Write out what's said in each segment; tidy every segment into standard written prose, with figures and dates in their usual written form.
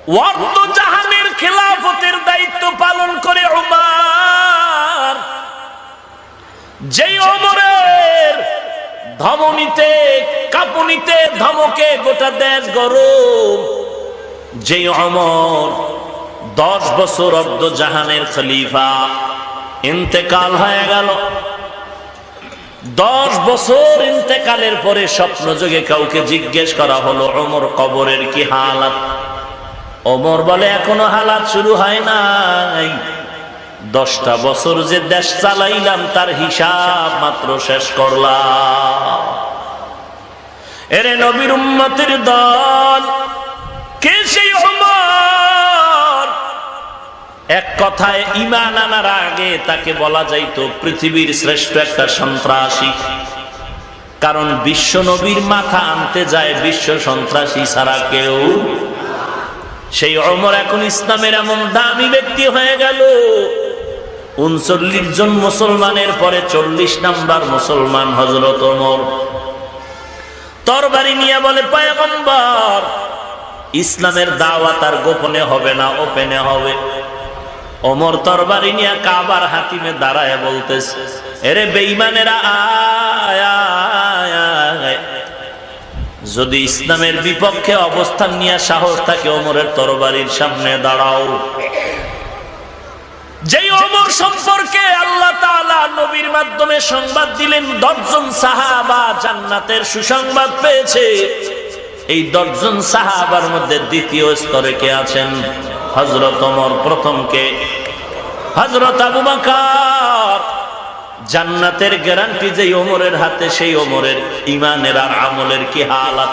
ওয়ার্দ জাহানের খেলাফতের দায়িত্ব পালন করে ওমর। যেই ওমরের ধমনীতে কাঁপুনিতে ধমকে গোটা দেশ গরম, যেই ওমর 10 বছর অর্ধ জাহানের খলিফা, ইন্তেকাল হয়ে গেল। 10 বছর ইন্তেকালের পরে স্বপ্নযোগে কাউকে জিজ্ঞেস করা হলো, ওমর কবরের কি হালাত? ওমর বলে, এখনো হালাত শুরু হয় নাই। 10টা বছর যে দেশ চালাইলাম তার হিসাব মাত্র শেষ করলাম। এরে নবীর উম্মতের দল, কে সেই ওমর? এক কথায় ঈমান আনার আগে তাকে বলা যাইতো পৃথিবীর শ্রেষ্ঠ একটা সন্ত্রাসী। কারণ বিশ্ব নবীর মাথা আনতে যায় বিশ্ব সন্ত্রাসী ছাড়া কেউ। সেই ওমর এখন ইসলামের এমন দামি ব্যক্তি হয়ে গেল, 39 জন মুসলমানের পরে 40 নাম্বার মুসলমান হযরত ওমর। তরবারি নিয়ে বলে, পয়গম্বর, ইসলামের দাওয়াত আর গোপনে হবে না, ওপেনে হবে। ওমর তরবারি নিয়ে কাবার হাতিমে দাঁড়ায় বলতেছে, এরে বেঈমানেরা, আয় আয় আয়। যদি ইসলামের বিপক্ষে অবস্থান নিয়ে সাহস থাকে, ওমরের তরবারির সামনে দাঁড়াও। যেই ওমর সম্পর্কে আল্লাহ তাআলা নবীর মাধ্যমে সংবাদ দিলেন 10 জন সাহাবা জান্নাতের সুসংবাদ পেয়েছে, এই 10 জন সাহাবার মধ্যে দ্বিতীয় স্তরে কে আছেন? হযরত ওমর। প্রথম কে? হযরত আবু বকর। জান্নাতের গ্যারান্টি যেই ওমরের হাতে, সেই ওমরের ঈমানের আর আমলের কি হালাত!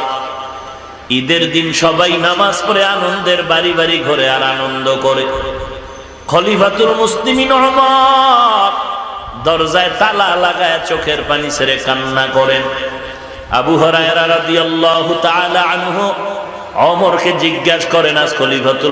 ঈদের দিন সবাই নামাজ পড়ে আনন্দের বাড়ি বাড়ি ঘরে আর আনন্দ করে। খলিফাতুল মুসলিমিন ওমর দরজায় তালা লাগায় চোখের পানি ছেড়ে কান্না করেন। আবু হুরায়রা রাদিয়াল্লাহু তাআলা আনহু ওমরকে জিজ্ঞাসা করেন, আজ খলিফাতুল